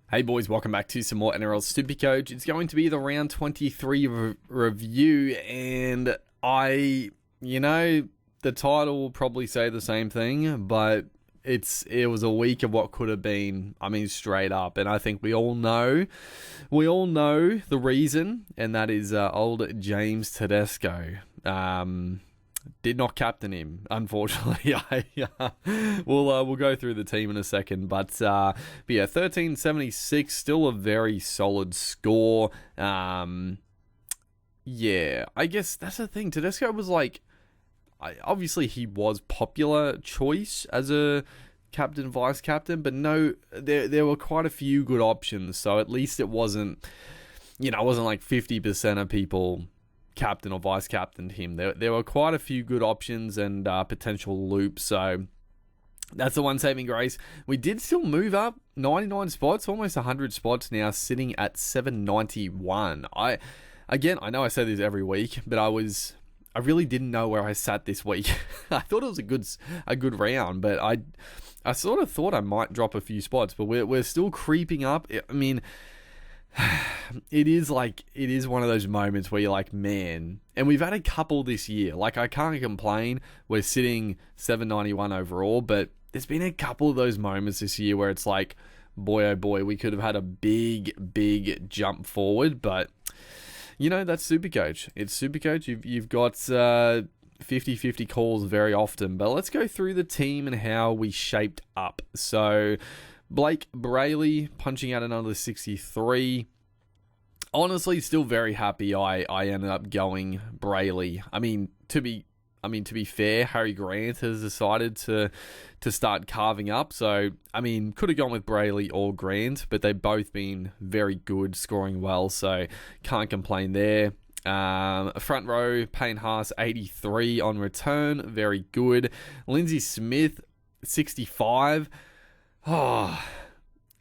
Hey boys, welcome back to some more Nrl Supercoach. It's going to be the round 23 review, and the title will probably say the same thing, but it was a week of what could have been. I mean, straight up, and I think we all know the reason, and that is old James Tedesco. Did not captain him, unfortunately. We'll go through the team in a second, but yeah, 1376, still a very solid score. Yeah, I guess that's the thing. Tedesco was obviously he was popular choice as a captain, vice captain, but no, there were quite a few good options. So at least it wasn't like 50% of people captain or vice captained him. There were quite a few good options and potential loops, so that's the one saving grace. We did still move up 99 spots, almost 100 spots now, sitting at 791. I know I say this every week, but I really didn't know where I sat this week. I thought it was a good round, but I sort of thought I might drop a few spots, but we're still creeping up. I mean, it is one of those moments where you're like, man, and we've had a couple this year. Like, I can't complain. We're sitting 791 overall, but there's been a couple of those moments this year where it's like, boy, oh boy, we could have had a big jump forward, but that's Supercoach. It's Supercoach. You've got 50-50 calls very often, but let's go through the team and how we shaped up. So Blake Brayley punching out another 63. Honestly, still very happy I ended up going Brayley. I mean, to be fair, Harry Grant has decided to start carving up. So, I mean, could have gone with Brayley or Grant, but they've both been very good, scoring well. So, can't complain there. Front row, Payne Haas, 83 on return. Very good. Lindsay Smith, 65. Oh,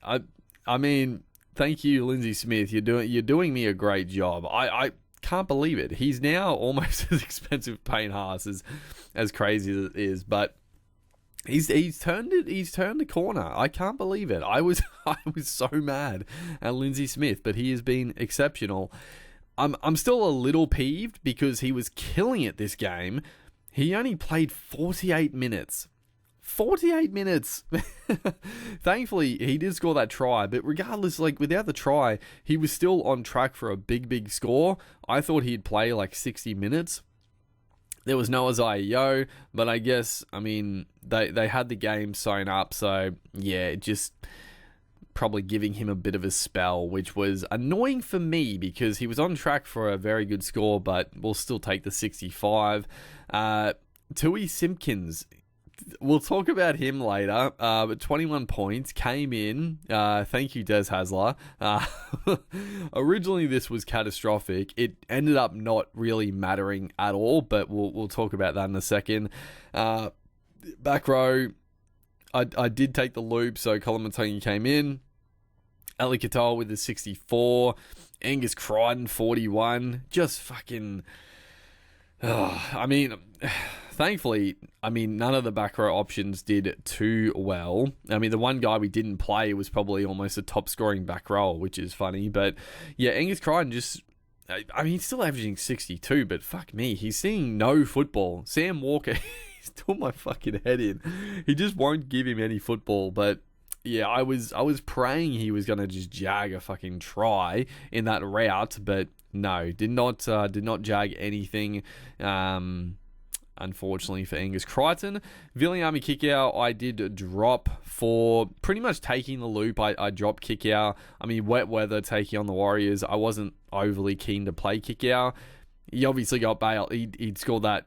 I mean, thank you, Lindsay Smith. You're doing me a great job. I can't believe it. He's now almost as expensive Payne Haas as crazy as it is, but he's turned the corner. I can't believe it. I was so mad at Lindsay Smith, but he has been exceptional. I'm still a little peeved because he was killing it this game. He only played 48 minutes. 48 minutes. Thankfully, he did score that try, but regardless, without the try, he was still on track for a big score. I thought he'd play 60 minutes. There was no Isaiah Yo, but I guess, they had the game sewn up, so yeah, just probably giving him a bit of a spell, which was annoying for me because he was on track for a very good score, but we'll still take the 65. Tui Simpkins, we'll talk about him later, but 21 points, came in. Thank you, Des Hasler. Originally, this was catastrophic. It ended up not really mattering at all, but we'll talk about that in a second. Back row, I did take the loop, so Colin Matongi came in. Ali Katoa with the 64. Angus Crichton, 41. Just fucking... thankfully, none of the back row options did too well. The one guy we didn't play was probably almost a top scoring back row, which is funny. But yeah, Angus Crichton just... he's still averaging 62, but fuck me, he's seeing no football. Sam Walker, he's doing my fucking head in. He just won't give him any football, but... yeah, I was praying he was going to just jag a fucking try in that route, but no, did not jag anything, unfortunately for Angus Crichton. Viliami Kickout, I did drop for pretty much taking the loop. I dropped Kickout. Wet weather taking on the Warriors. I wasn't overly keen to play Kickout. He obviously got bailed. He'd scored that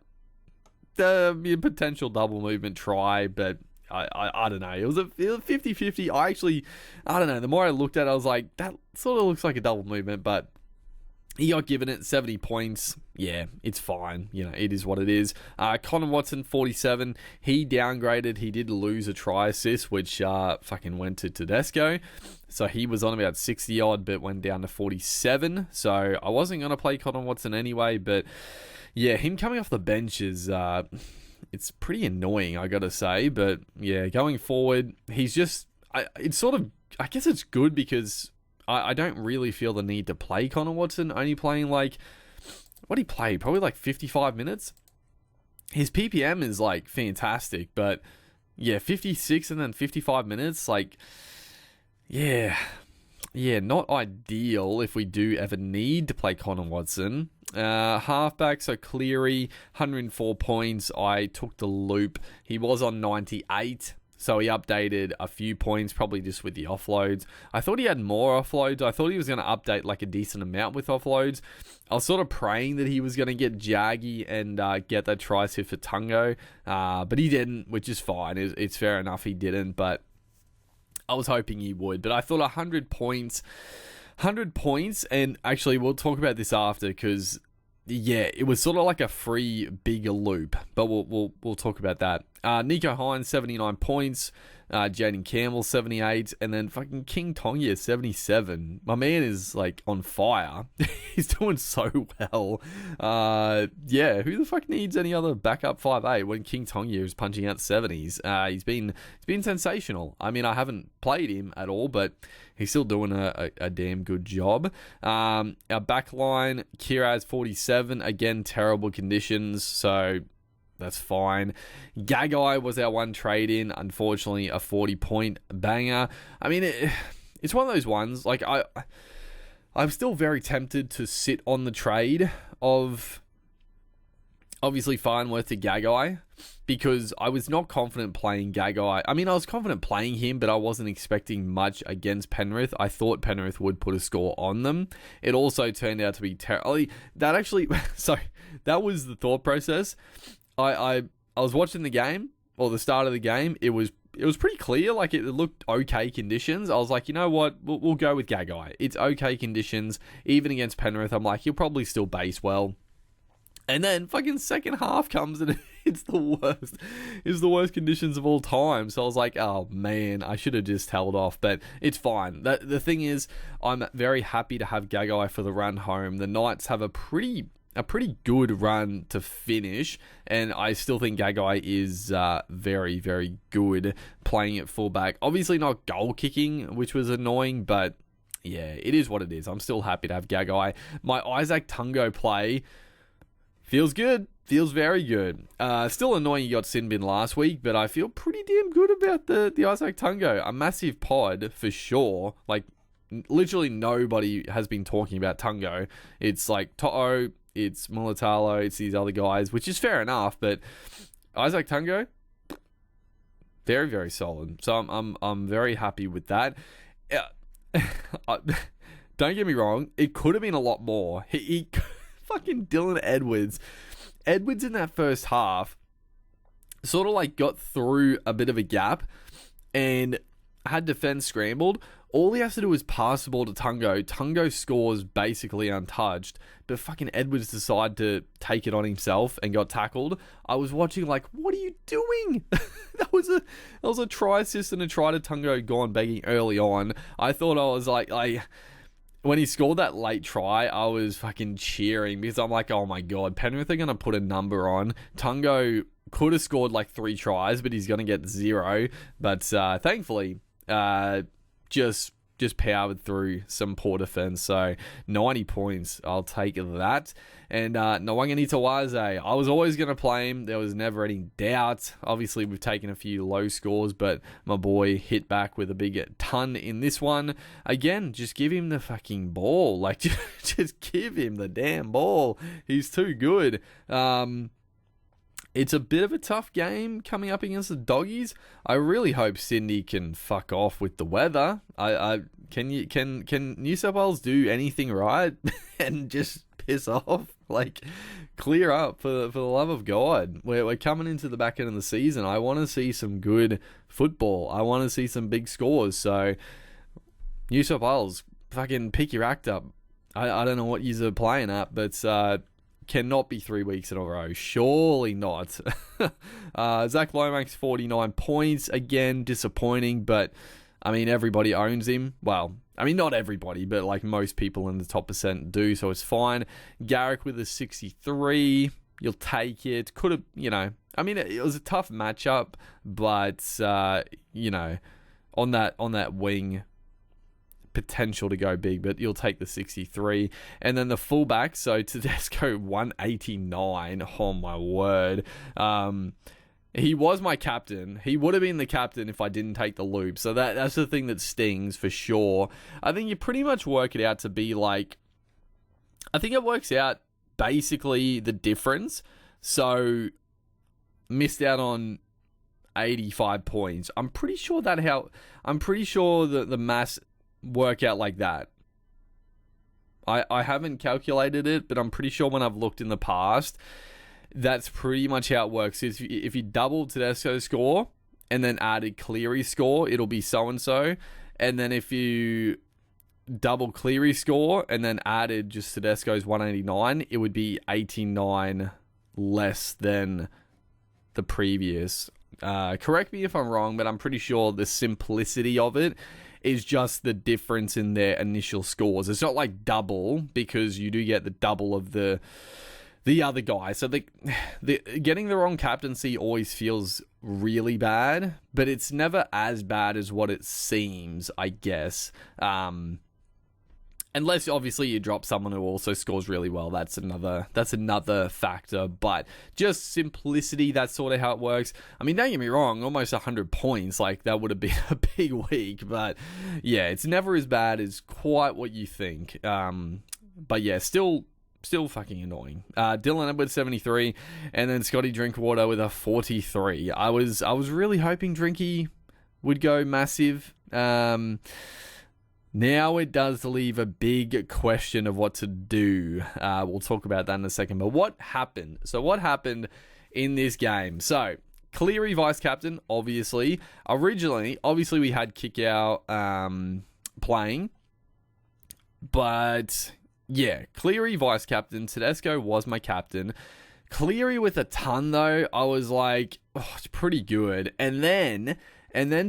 potential double movement try, but... I don't know. It was a 50-50. I don't know. The more I looked at it, I was like, that sort of looks like a double movement, but he got given it 70 points. Yeah, it's fine. It is what it is. Connor Watson, 47. He downgraded. He did lose a try assist, which fucking went to Tedesco. So he was on about 60 odd, but went down to 47. So I wasn't going to play Connor Watson anyway, but yeah, him coming off the bench is... it's pretty annoying, I gotta say, but yeah, going forward, he's just... it's sort of guess it's good because I don't really feel the need to play Connor Watson, only playing like, what did he play? Probably like 55 minutes. His PPM is like fantastic, but yeah, 56 and then 55 minutes, like, yeah, not ideal if we do ever need to play Connor Watson. Halfback, so Cleary, 104 points. I took the loop. He was on 98. So he updated a few points, probably just with the offloads. I thought he had more offloads. I thought he was going to update like a decent amount with offloads. I was sort of praying that he was going to get Jaggy and get that try assist for Tungo. But he didn't, which is fine. It's fair enough he didn't, but I was hoping he would. But I thought 100 points, and actually we'll talk about this after because, yeah, it was sort of like a free bigger loop, but we'll talk about that. Nico Hines, 79 points. Jaden Campbell, 78. And then fucking King Tonga, 77. My man is, like, on fire. He's doing so well. Yeah, who the fuck needs any other backup 5'8" when King Tonga is punching out 70s? He's been sensational. I mean, I haven't played him at all, but he's still doing a damn good job. Our backline, Kiraz, 47. Again, terrible conditions, so that's fine. Gagai was our one trade-in. Unfortunately, a 40-point banger. I mean, it's one of those ones, like, I'm still very tempted to sit on the trade of, obviously, Farnworth to Gagai, because I was not confident playing Gagai. I mean, I was confident playing him, but I wasn't expecting much against Penrith. I thought Penrith would put a score on them. It also turned out to be terrible. That actually, sorry, that was the thought process. I was watching the game, or the start of the game. It was pretty clear. Like, it looked okay conditions. I was like, you know what? We'll go with Gagai. It's okay conditions. Even against Penrith, I'm like, he'll probably still base well. And then fucking second half comes and it's the worst. It's the worst conditions of all time. So I was like, oh man, I should have just held off. But it's fine. The thing is, I'm very happy to have Gagai for the run home. The Knights have a pretty good run to finish, and I still think Gagai is very, very good playing at fullback. Obviously not goal kicking, which was annoying, but yeah, it is what it is. I'm still happy to have Gagai. My Isaac Tungo play feels good. Feels very good. Still annoying you got Sinbin last week, but I feel pretty damn good about the Isaac Tungo. A massive pod for sure. Like, literally nobody has been talking about Tungo. It's like To'o, it's Mulatalo, it's these other guys, which is fair enough, but Isaac Tungo, very, very solid. So I'm very happy with that. Don't get me wrong, it could have been a lot more. He fucking Dylan Edwards in that first half sort of like got through a bit of a gap and had defense scrambled. All he has to do is pass the ball to Tungo. Tungo scores basically untouched, but fucking Edwards decided to take it on himself and got tackled. I was watching like, what are you doing? that was a try assist and a try to Tungo gone begging early on. I thought I was like when he scored that late try, I was fucking cheering because I'm like, oh my god, Penrith are going to put a number on. Tungo could have scored like 3 tries, but he's going to get 0. But thankfully, just powered through some poor defense. So 90 points, I'll take that. And Nwanganitawaze, I was always going to play him. There was never any doubt. Obviously, we've taken a few low scores, but my boy hit back with a big ton in this one. Again, just give him the fucking ball. Like, just give him the damn ball. He's too good. It's a bit of a tough game coming up against the Doggies. I really hope Sydney can fuck off with the weather. Can New South Wales do anything right and just piss off? Like, clear up for the love of God. We're coming into the back end of the season. I want to see some good football. I want to see some big scores. So, New South Wales, fucking pick your act up. I don't know what you're playing at, but cannot be 3 weeks in a row. Surely not. Zach Lomax, 49 points. Again, disappointing, but I mean, everybody owns him. Well, I mean, not everybody, but like most people in the top percent do, so it's fine. Garrick with a 63. You'll take it. Could have, I mean, it was a tough matchup, but, on that wing, potential to go big, but you'll take the 63. And then the fullback, so Tedesco 189. Oh my word. He was my captain. He would have been the captain if I didn't take the loop. So that's the thing that stings for sure. I think you pretty much work it out to be like, I think it works out basically the difference. So missed out on 85 points. I'm pretty sure that the maths work out like that. I haven't calculated it, but I'm pretty sure when I've looked in the past, that's pretty much how it works. If you double Tedesco's score and then added Cleary's score, it'll be so-and-so. And then if you double Cleary's score and then added just Tedesco's 189, it would be 89 less than the previous. Correct me if I'm wrong, but I'm pretty sure the simplicity of it is just the difference in their initial scores. It's not like double, because you do get the double of the other guy. So the getting the wrong captaincy always feels really bad, but it's never as bad as what it seems, I guess. Unless obviously you drop someone who also scores really well. That's another factor. But just simplicity, that's sort of how it works. I mean, don't get me wrong, almost 100 points, like that would have been a big week. But yeah, it's never as bad as quite what you think. But yeah, still fucking annoying. Dylan Edwards 73, and then Scotty Drinkwater with a 43. I was really hoping Drinky would go massive. Now it does leave a big question of what to do. We'll talk about that in a second. But what happened? So what happened in this game? So Cleary vice captain, obviously. Originally, we had Kickout playing, but yeah, Cleary vice captain. Tedesco was my captain. Cleary with a ton though. I was like, oh, it's pretty good. And then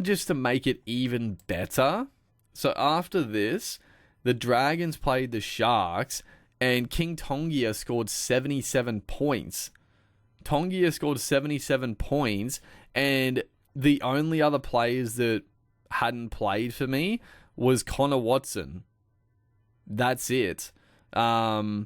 just to make it even better. So after this, the Dragons played the Sharks, and King Tongia scored 77 points. Tongia scored 77 points, and the only other players that hadn't played for me was Connor Watson. That's it. Connor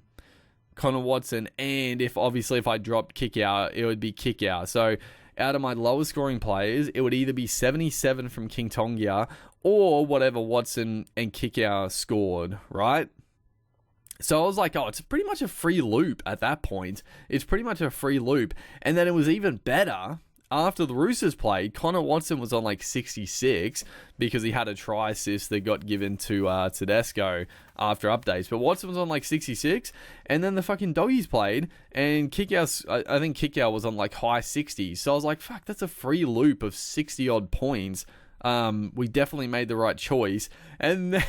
Watson, and if I dropped Kickout, it would be Kickout. So out of my lowest scoring players, it would either be 77 from King Tongia or whatever Watson and Kickout scored, right? So I was like, oh, it's pretty much a free loop at that point. It's pretty much a free loop. And then it was even better after the Roosters played. Connor Watson was on like 66 because he had a try assist that got given to Tedesco after updates. But Watson was on like 66, and then the fucking Doggies played, and I think Kickout was on like high 60s. So I was like, fuck, that's a free loop of 60 odd points. We definitely made the right choice. And then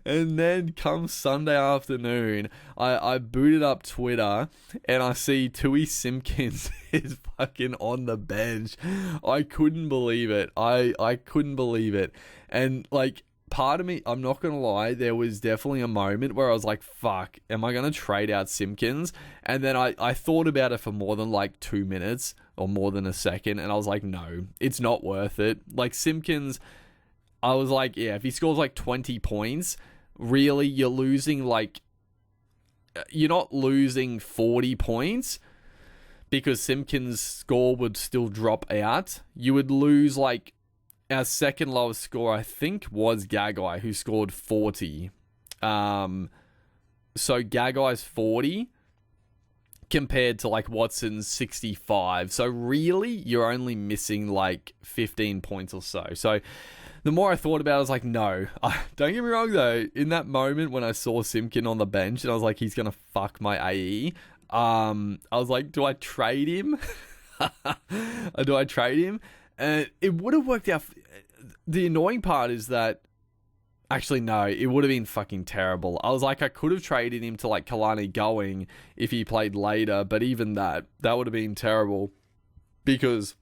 and then come Sunday afternoon, I booted up Twitter and I see Tui Simpkins is fucking on the bench. I couldn't believe it. I couldn't believe it. And like, part of me, I'm not going to lie, there was definitely a moment where I was like, fuck, am I going to trade out Simpkins? And then I thought about it for more than like 2 minutes or more than a second. And I was like, no, it's not worth it. Like Simpkins, I was like, yeah, if he scores like 20 points, really, you're not losing 40 points because Simpkins' score would still drop out. You would lose like, our second lowest score, I think, was Gagai, who scored 40. So Gagai's 40 compared to like Watson's 65. So really, you're only missing like 15 points or so. So the more I thought about it, I was like, no. Don't get me wrong, though. In that moment when I saw Simpkin on the bench and I was like, he's going to fuck my AE, I was like, do I trade him? Do I trade him? It would have worked out. The annoying part is that, actually, no, it would have been fucking terrible. I was like, I could have traded him to like Kalani Going if he played later, but even that would have been terrible because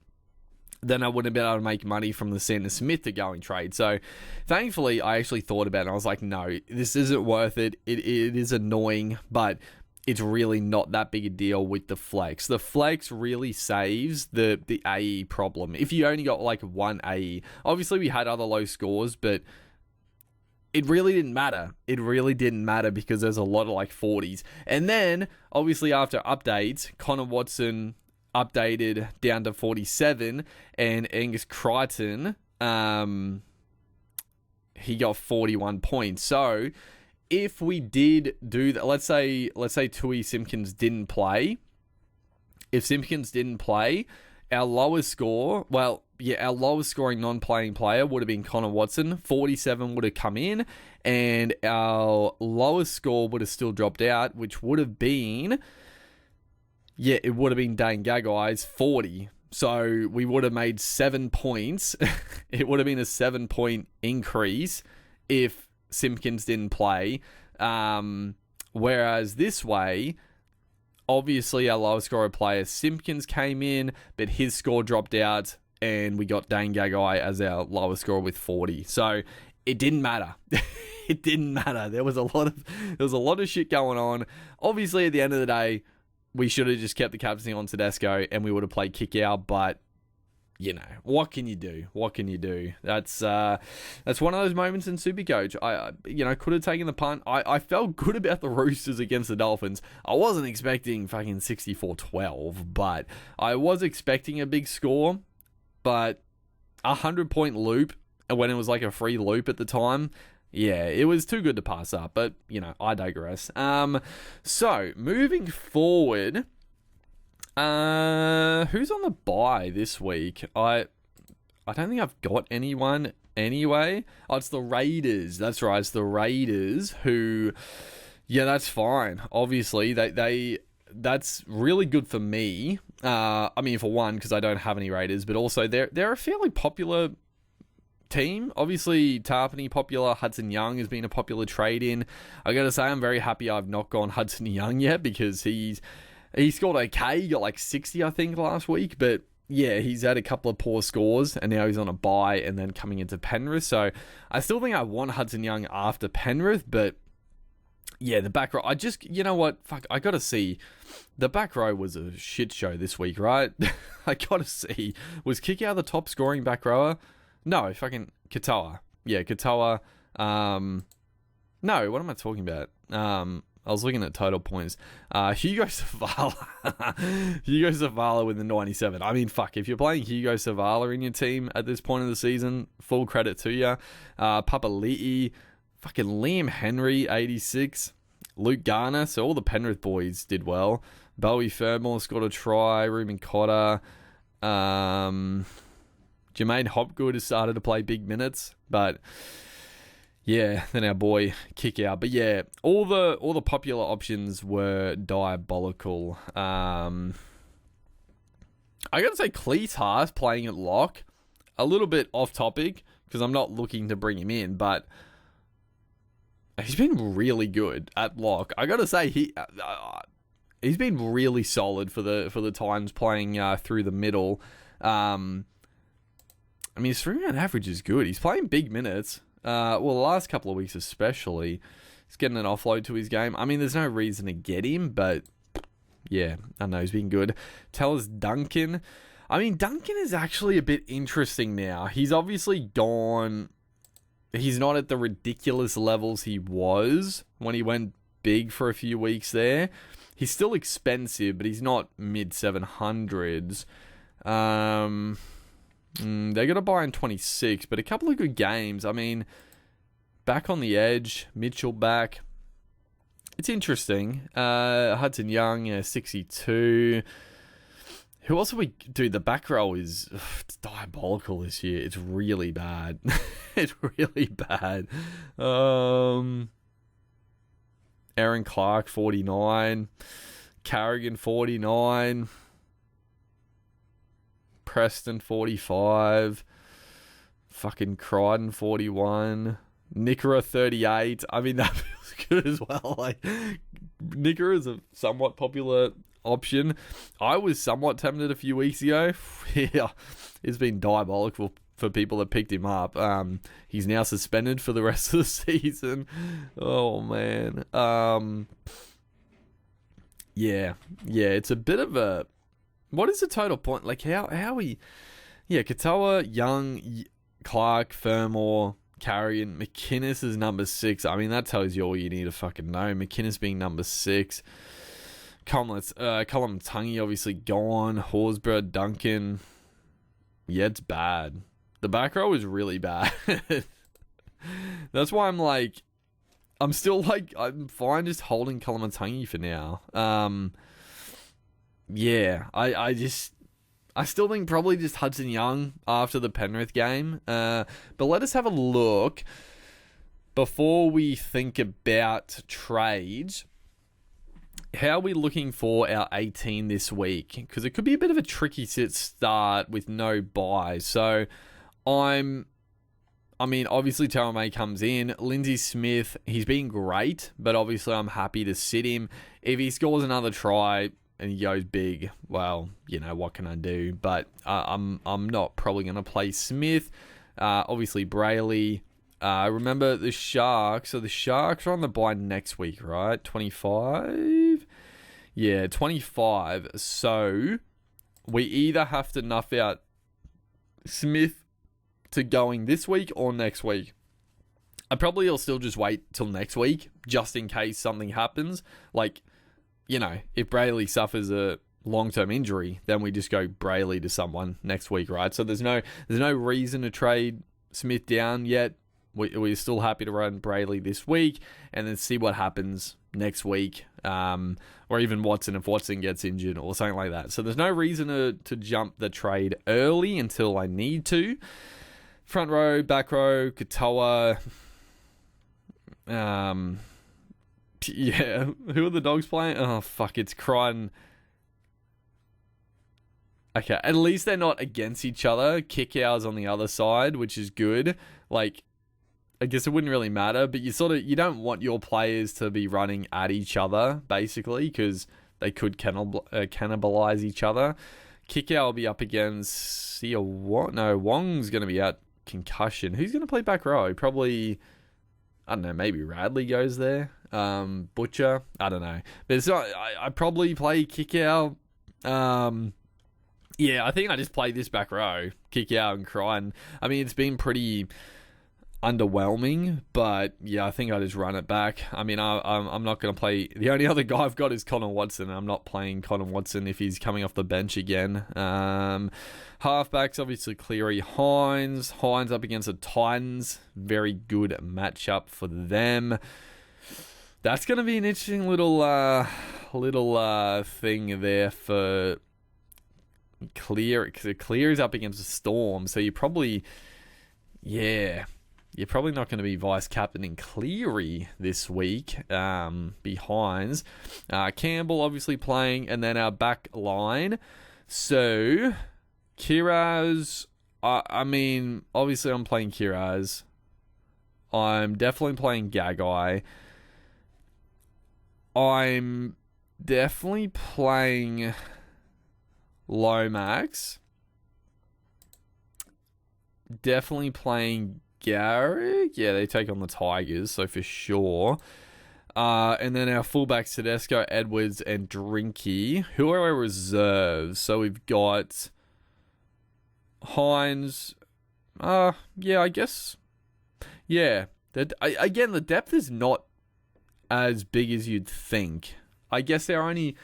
then I wouldn't have been able to make money from the Santa Smith to Going trade. So thankfully, I actually thought about it. I was like, no, this isn't worth it. It is annoying, but it's really not that big a deal with the flex. The flex really saves the AE problem. If you only got like one AE, obviously we had other low scores, but it really didn't matter. It really didn't matter because there's a lot of like 40s. And then, obviously, after updates, Connor Watson updated down to 47, and Angus Crichton, he got 41 points. So, if we did do that, let's say Tui Simpkins didn't play. If Simpkins didn't play, our lowest score, our lowest scoring non-playing player would have been Connor Watson. 47 would have come in, and our lowest score would have still dropped out, which would have been, it would have been Dane Gaggai's 40. So we would have made 7 points. It would have been a 7-point increase if Simpkins didn't play. Whereas this way, obviously our lowest scorer player Simpkins came in, but his score dropped out, and we got Dane Gaggai as our lowest scorer with 40. So it didn't matter. It didn't matter. There was a lot of shit going on. Obviously, at the end of the day, we should have just kept the captaincy on Tedesco, and we would have played kick out. But what can you do? What can you do? That's one of those moments in Supercoach. I could have taken the punt. I felt good about the Roosters against the Dolphins. I wasn't expecting fucking 64-12, but I was expecting a big score. But 100-point loop, when it was like a free loop at the time, it was too good to pass up. But I digress. So moving forward. Who's on the bye this week? I don't think I've got anyone anyway. Oh, it's the Raiders. That's right. It's the Raiders who, that's fine. Obviously, that's really good for me. I mean, for one, because I don't have any Raiders, but also they're a fairly popular team. Obviously, Tarpany popular. Hudson Young has been a popular trade-in. I got to say, I'm very happy I've not gone Hudson Young yet, because he scored okay. He got like 60, I think, last week. But he's had a couple of poor scores, and now he's on a bye and then coming into Penrith. So I still think I want Hudson Young after Penrith. But the back row, I got to see. The back row was a shit show this week, right? I got to see. Was Kikau the top scoring back rower? No, fucking Katoa. Katoa. No, what am I talking about? I was looking at total points. Hugo Savala. Hugo Savala with the 97. I mean, fuck, if you're playing Hugo Savala in your team at this point of the season, full credit to you. Papali'i, fucking Liam Henry, 86. Luke Garner, so all the Penrith boys did well. Bowie Fermor scored a try. Ruben Cotter. Jermaine Hopgood has started to play big minutes, but then our boy kick out. But all the popular options were diabolical. I gotta say, Cleese Haas playing at lock, a little bit off topic because I'm not looking to bring him in, but he's been really good at lock. I gotta say he's been really solid for the Titans playing through the middle. I mean, his 3-round average is good. He's playing big minutes. The last couple of weeks especially, he's getting an offload to his game. I mean, there's no reason to get him, but I know he's been good. Tell us Duncan. I mean, Duncan is actually a bit interesting now. He's obviously gone. He's not at the ridiculous levels he was when he went big for a few weeks there. He's still expensive, but he's not mid-700s. They got to buy in 26, but a couple of good games. I mean, back on the edge, Mitchell back. It's interesting. Hudson Young, 62. Who else are we... Dude, the back row is it's diabolical this year. It's really bad. It's really bad. Aaron Clark, 49. Carrigan, 49. Preston, 45. Fucking Crichton, 41. Nickera, 38. I mean, that feels good as well. Like, Nickera is a somewhat popular option. I was somewhat tempted a few weeks ago. It's been diabolical for people that picked him up. He's now suspended for the rest of the season. Oh, man. It's a bit of a... What is the total point? Like, how we... Katoa, Young, Clark, Fermor, Carrion. McInnes is number 6. I mean, that tells you all you need to fucking know. McInnes being number 6. Colin Tungy obviously gone. Horsburgh, Duncan. Yeah, it's bad. The back row is really bad. That's why I'm fine just holding Colin Tungy for now. Yeah, I still think probably just Hudson Young after the Penrith game. But let us have a look before we think about trades. How are we looking for our 18 this week? Because it could be a bit of a tricky start with no bye. So obviously Terrell May comes in. Lindsay Smith, he's been great, but obviously I'm happy to sit him. If he scores another try and he goes big, well, what can I do? But I'm not probably going to play Smith. Obviously Brayley. Remember the Sharks. So the Sharks are on the bye next week, right? 25? Yeah, 25. So we either have to nuff out Smith to going this week or next week. I probably will still just wait till next week, just in case something happens. Like, if Brayley suffers a long-term injury, then we just go Brayley to someone next week, right? So there's no reason to trade Smith down yet. We're still happy to run Brayley this week and then see what happens next week. Or even Watson if Watson gets injured or something like that. So there's no reason to jump the trade early until I need to. Front row, back row, Katoa. Yeah, who are the Dogs playing? Oh, fuck, it's Crichton. Okay, at least they're not against each other. Kick-Outs on the other side, which is good. Like, I guess it wouldn't really matter, but you don't want your players to be running at each other, basically, because they could cannibalize each other. Kick-Out will be up against Wong's going to be out concussion. Who's going to play back row? Probably, I don't know, maybe Radley goes there. Butcher, I don't know. But it's not, I probably play Kick-Out. Yeah, I think I just play this back row, Kick-Out and Crichton. I mean, it's been pretty underwhelming, but yeah, I think I just run it back. I mean, I'm not going to play. The only other guy I've got is Connor Watson. I'm not playing Connor Watson if he's coming off the bench again. Halfbacks, obviously Cleary, Hines. Hines up against the Titans. Very good matchup for them. That's going to be an interesting little thing there for Clear, because Clear is up against the Storm, so you're probably not going to be vice captaining Cleary this week. Behind Campbell obviously playing, and then our back line. So Kiraz, I mean, obviously I'm playing Kiraz. I'm definitely playing Gagai. I'm definitely playing Lomax. Definitely playing Garrick. Yeah, they take on the Tigers, so for sure. And then our fullbacks, Tedesco, Edwards, and Drinky. Who are our reserves? So we've got Hines. Yeah, I guess. Yeah. Again, the depth is not as big as you'd think. I guess I'd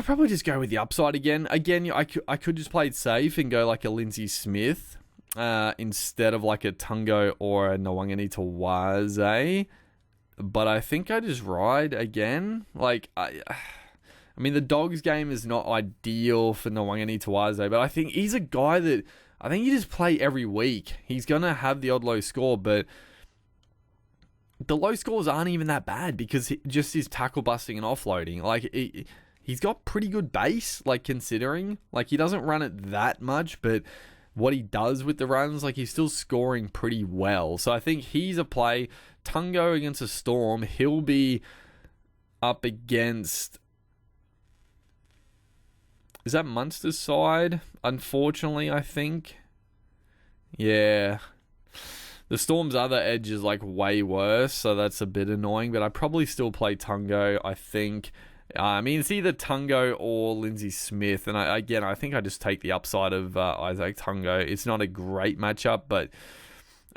probably just go with the upside again. Again, I could just play it safe and go like a Lindsay Smith instead of like a Tungo or a Nwangani Tawaze. But I think I just ride again. Like, I mean, the Dogs game is not ideal for Nwangani Tawaze, but I think he's a guy that I think you just play every week. He's going to have the odd low score, but the low scores aren't even that bad because just his tackle busting and offloading. Like, he's got pretty good base, like, considering. Like, he doesn't run it that much, but what he does with the runs, like, he's still scoring pretty well. So I think he's a play. Tungo against a Storm, he'll be up against... Is that Munster's side? Unfortunately, I think. Yeah. The Storm's other edge is, like, way worse, so that's a bit annoying, but I'd probably still play Tungo, I think. I mean, it's either Tungo or Lindsay Smith, and I think I just take the upside of Isaac Tungo. It's not a great matchup, but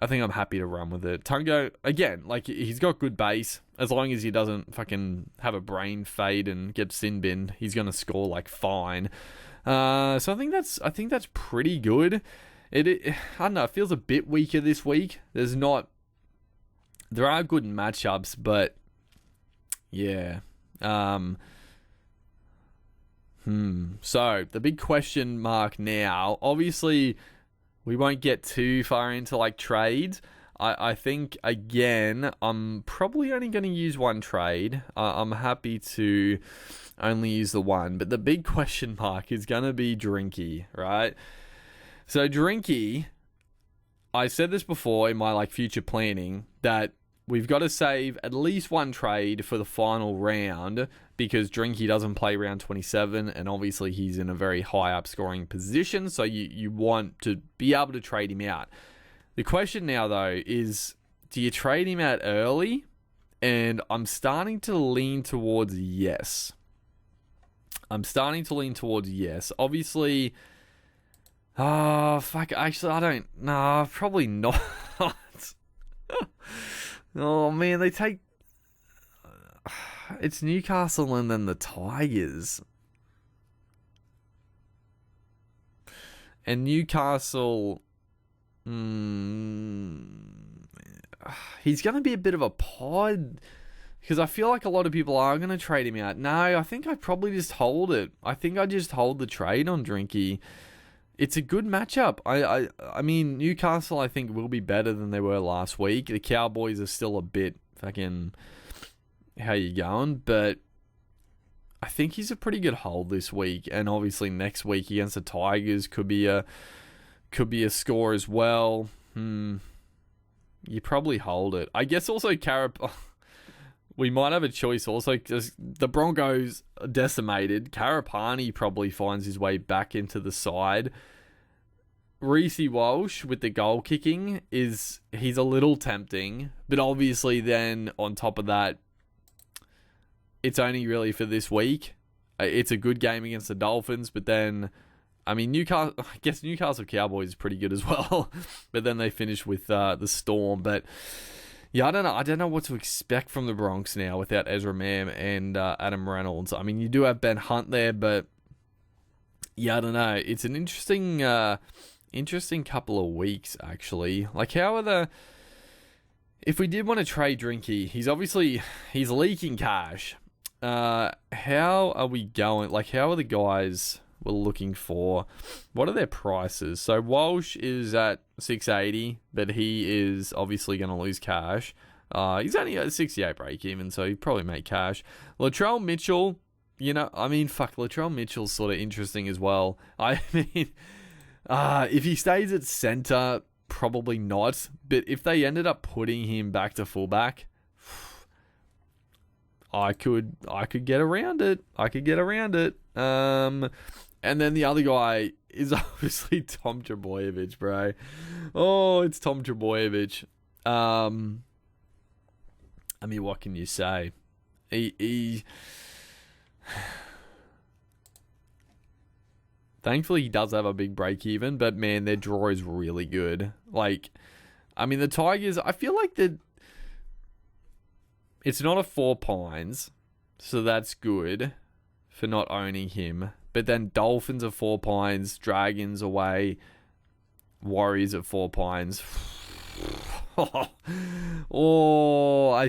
I'm happy to run with it. Tungo, again, like, he's got good base. As long as he doesn't fucking have a brain fade and get sin binned, he's gonna score like fine. So I think that's pretty good. I don't know. It feels a bit weaker this week. There are good matchups, but yeah. So the big question mark now, obviously we won't get too far into like trades. I think, again, I'm probably only going to use one trade. I'm happy to only use the one, but the big question mark is going to be Drinky, right? So Drinky, I said this before in my like future planning, that we've got to save at least one trade for the final round, because Drinky doesn't play round 27, and obviously he's in a very high up scoring position, so you want to be able to trade him out. The question now, though, is, do you trade him out early? And I'm starting to lean towards yes. Obviously, actually, I don't, nah, probably not. Oh, man, they take, it's Newcastle and then the Tigers. And Newcastle, he's going to be a bit of a pod, because I feel like a lot of people are going to trade him out. No, I think I'd probably just hold it. I think I just hold the trade on Drinky. It's a good matchup. I mean, Newcastle, I think, will be better than they were last week. The Cowboys are still a bit fucking, how you going? But I think he's a pretty good hold this week. And obviously next week against the Tigers could be a score as well. You probably hold it. I guess also we might have a choice also, because the Broncos are decimated. Karapani probably finds his way back into the side. Reece Walsh with the goal kicking, he's a little tempting, but obviously then on top of that, it's only really for this week. It's a good game against the Dolphins, but then, I mean, Newcastle Cowboys is pretty good as well, but then they finish with the Storm. But yeah, I don't know what to expect from the Bronx now without Ezra Mam and Adam Reynolds. I mean, you do have Ben Hunt there, but yeah, I don't know. It's an interesting couple of weeks, actually. Like, if we did want to trade Drinky, he's leaking cash. How are we going? Like, how are the guys we're looking for? What are their prices? So Walsh is at 680, but he is obviously going to lose cash. He's only at 68 break even, so he'd probably make cash. Latrell Mitchell, Latrell Mitchell's sort of interesting as well. I mean, if he stays at center, probably not. But if they ended up putting him back to fullback, I could get around it. And then the other guy is obviously Tom Trbojevic, bro. Oh, it's Tom Trbojevic. I mean, what can you say? He thankfully he does have a big break even, but man, their draw is really good. Like, I mean, the Tigers, I feel like it's not a 4 Pines, so that's good for not owning him. But then Dolphins at 4 Pines, Dragons away, Warriors at 4 Pines. I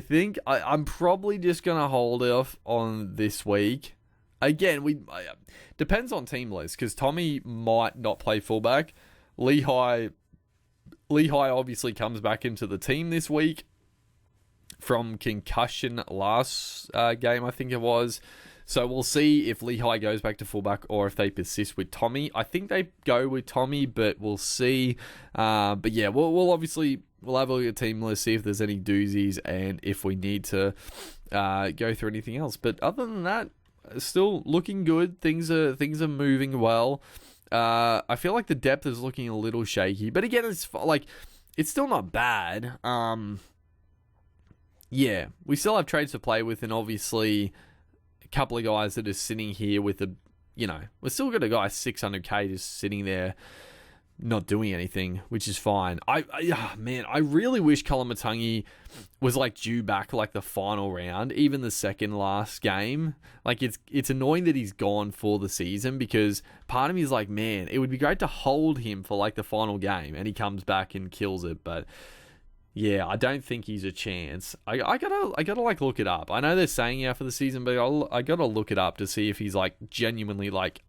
think I'm probably just going to hold off on this week. Again, depends on team list, because Tommy might not play fullback. Lehigh obviously comes back into the team this week from concussion last game, I think it was. So we'll see if Lehigh goes back to fullback or if they persist with Tommy. I think they go with Tommy, but we'll see. But yeah, we'll have a look at team list, see if there's any doozies, and if we need to go through anything else. But other than that, still looking good. Things are moving well. I feel like the depth is looking a little shaky, but again, it's still not bad. Yeah, we still have trades to play with, and obviously a couple of guys that are sitting here with we're still got a guy 600k just sitting there. not doing anything, which is fine. I really wish Kalamatangi was like due back like the final round, even the second last game. Like it's annoying that he's gone for the season, because part of me is like, man, it would be great to hold him for like the final game and he comes back and kills it. But yeah, I don't think he's a chance. I gotta like look it up. I know they're saying out for the season, but I gotta look it up to see if he's like genuinely like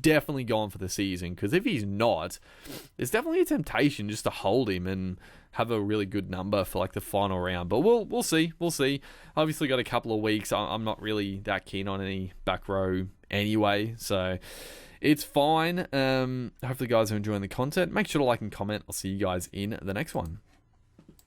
definitely gone for the season. Because if he's not, there's definitely a temptation just to hold him and have a really good number for like the final round. But we'll see. Obviously got a couple of weeks. I'm not really that keen on any back row anyway, so it's fine. Hopefully guys are enjoying the content. Make sure to like and comment. I'll see you guys in the next one.